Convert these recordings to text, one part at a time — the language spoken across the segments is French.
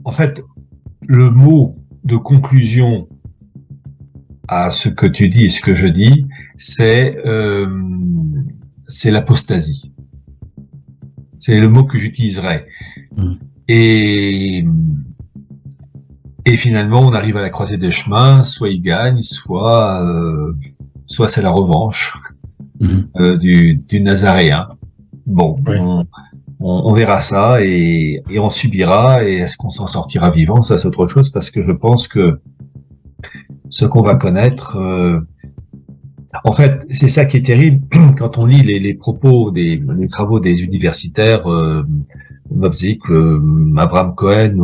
en fait, le mot de conclusion à ce que tu dis et ce que je dis, c'est l'apostasie. C'est le mot que j'utiliserais. Mm. Et finalement, on arrive à la croisée des chemins. Soit il gagne, soit c'est la revanche du Nazaréen. Bon, Oui. on verra ça et on subira. Et est-ce qu'on s'en sortira vivant? Ça, c'est autre chose, parce que je pense que ce qu'on va connaître, en fait, c'est ça qui est terrible quand on lit les propos les travaux des universitaires, Mopzik, Abraham Cohen,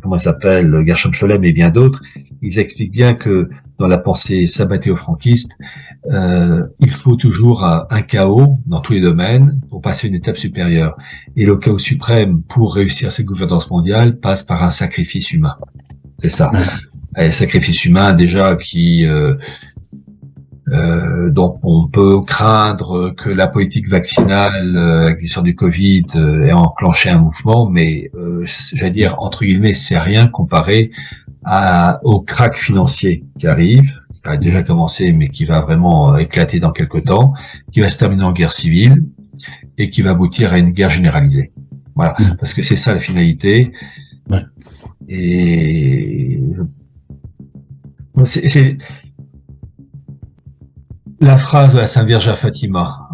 comment il s'appelle, Gershom Scholem et bien d'autres. Ils expliquent bien que dans la pensée sabbatéo-franquiste, il faut toujours un chaos dans tous les domaines pour passer une étape supérieure. Et le chaos suprême pour réussir cette gouvernance mondiale passe par un sacrifice humain. C'est ça. Un sacrifice humain déjà qui donc on peut craindre que la politique vaccinale, la question du Covid, ait enclenché un mouvement, mais j'allais dire entre guillemets, c'est rien comparé au krach financier qui arrive, qui a déjà commencé, mais qui va vraiment éclater dans quelques temps, qui va se terminer en guerre civile et qui va aboutir à une guerre généralisée. Voilà, parce que c'est ça la finalité. Ouais. Et c'est la phrase de la Sainte Vierge à Fatima.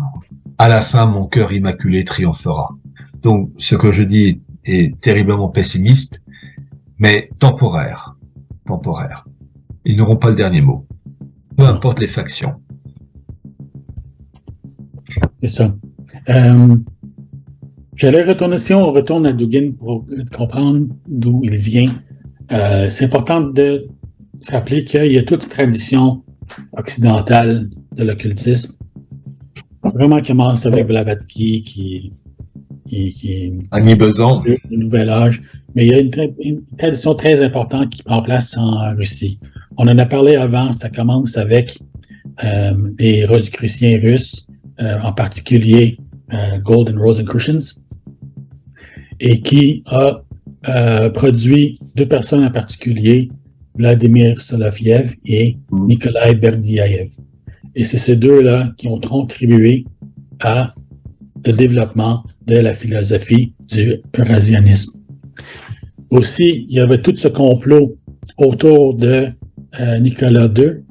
À la fin, mon cœur immaculé triomphera. Donc, ce que je dis est terriblement pessimiste, mais temporaire. Temporaire. Ils n'auront pas le dernier mot. Peu importe les factions. C'est ça. J'allais retourner, si on retourne à Dugin pour comprendre d'où il vient, c'est important de se rappeler qu'il y a toute une tradition occidentale de l'occultisme, vraiment qui commence avec Blavatsky, qui Annie Besant, le nouvel âge, mais il y a une tradition très importante qui prend place en Russie. On en a parlé avant, ça commence avec les Rosicruciens russes, en particulier Golden Rosicrucians, et qui a produit deux personnes en particulier, Vladimir Soloviev et Nikolai Berdiaev. Et c'est ces deux-là qui ont contribué à le développement de la philosophie du eurasianisme. Aussi, il y avait tout ce complot autour de Nicolas II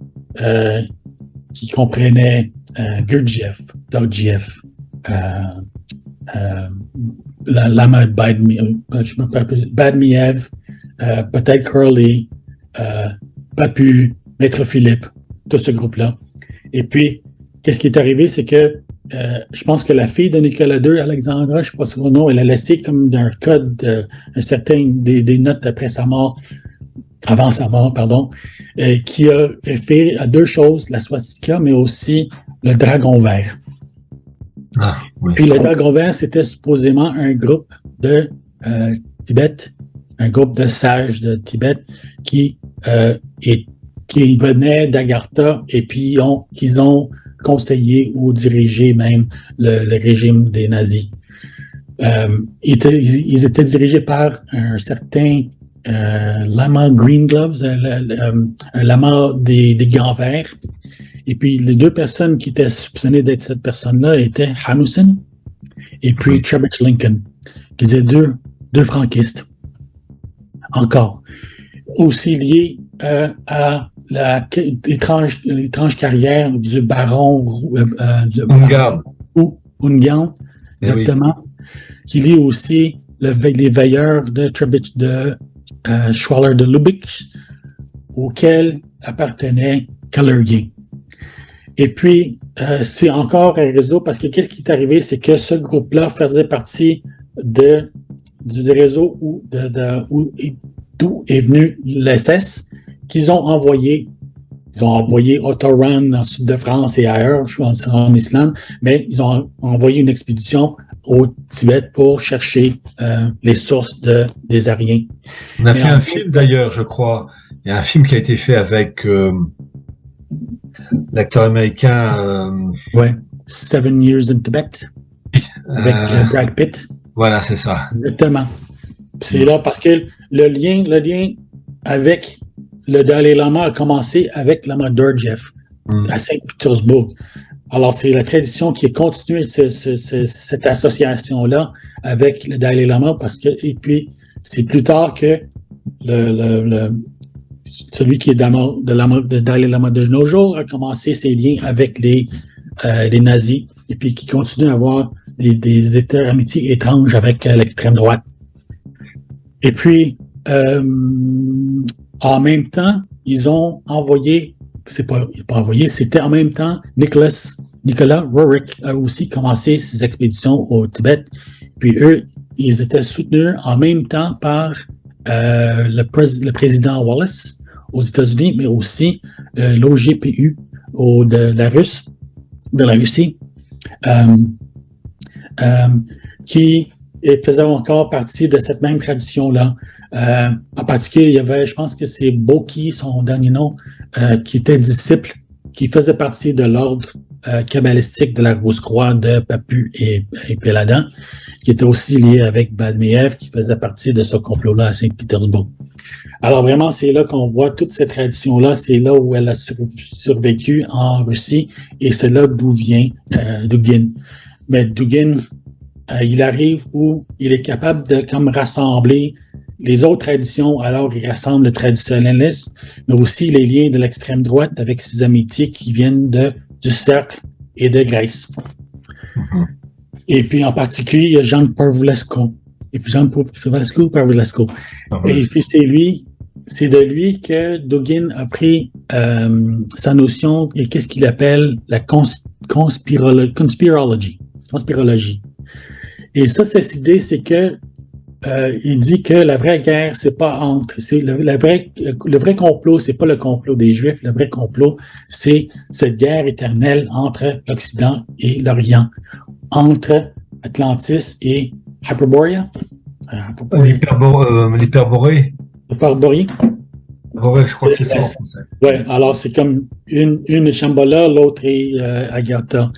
qui comprenait Gurdjieff, Dorjieff, Lama Badmiev, peut-être Curly, Papu, Maître Philippe, tout ce groupe-là. Et puis, qu'est-ce qui est arrivé, c'est que je pense que la fille de Nicolas II, Alexandra, je ne sais pas son nom, elle a laissé comme un code, des notes après sa mort, avant sa mort, pardon, qui a référé à deux choses, la swastika, mais aussi le dragon vert. Ah, oui. Puis le dragon vert, c'était supposément un groupe de Tibet, un groupe de sages de Tibet qui venaient d'Agartha et puis qu'ils ont conseillé ou dirigé même le régime des nazis. Ils étaient dirigés par un certain lama Green Gloves, un lama des gants verts. Et puis les deux personnes qui étaient soupçonnées d'être cette personne-là étaient Hanussen et puis Trebitsch Lincoln, qui étaient deux franquistes. Encore. Aussi liés à l'étrange carrière du baron Ungarn, exactement, qui lie aussi les veilleurs de Trebitsch de Schwaller de Lubitsch, auquel appartenait Kalergi. Et puis, c'est encore un réseau, parce que qu'est-ce qui est arrivé, c'est que ce groupe-là faisait partie du réseau d'où est venu l'SS, qu'ils ont envoyé. Ils ont envoyé Otto Rahn dans le sud de France et ailleurs, je pense en Islande, mais ils ont envoyé une expédition au Tibet pour chercher les sources des Aryens. On a fait un film d'ailleurs, je crois. Il y a un film qui a été fait avec l'acteur américain. Ouais, 7 Years in Tibet, avec Brad Pitt. Voilà, c'est ça. Exactement. C'est là parce que le lien avec le Dalai Lama a commencé avec Lama Gurdjieff à Saint-Pétersbourg. Alors, c'est la tradition qui a continué cette association-là avec le Dalai Lama et puis c'est plus tard que celui qui est de Dalai Lama de nos jours a commencé ses liens avec les nazis et puis qui continue à avoir des états d'amitié étranges avec l'extrême droite. Et puis, en même temps, ils ont envoyé, c'était en même temps, Nicolas Roerich a aussi commencé ses expéditions au Tibet. Puis eux, ils étaient soutenus en même temps par le président Wallace aux États-Unis, mais aussi l'OGPU de la Russie, qui faisait encore partie de cette même tradition-là. En particulier, il y avait, je pense que c'est Boki, son dernier nom, qui était disciple, qui faisait partie de l'ordre kabbalistique de la Rose-Croix de Papus et Péladan, qui était aussi lié avec Badmeev, qui faisait partie de ce complot-là à Saint-Pétersbourg. Alors vraiment, c'est là qu'on voit toute cette tradition-là, c'est là où elle a survécu en Russie, et c'est là d'où vient Dugin. Mais Dugin, il arrive où il est capable de comme rassembler les autres traditions, alors il rassemble le traditionnalisme, mais aussi les liens de l'extrême droite avec ses amitiés qui viennent du cercle et de Grèce. Et puis en particulier, il y a Jean Pavlesco. Et puis Jean Pavlesco. Et puis c'est de lui que Dugin a pris sa notion et qu'est-ce qu'il appelle la conspirologie. Et ça, cette idée, c'est que il dit que la vraie guerre, c'est pas le vrai complot, c'est pas le complot des Juifs. Le vrai complot, c'est cette guerre éternelle entre l'Occident et l'Orient, entre Atlantis et Hyperborea. L'hyperborée. Hyperborée. Ouais, je crois que c'est ça en français. Ouais, alors c'est comme une est Shambhala, l'autre est Agartha.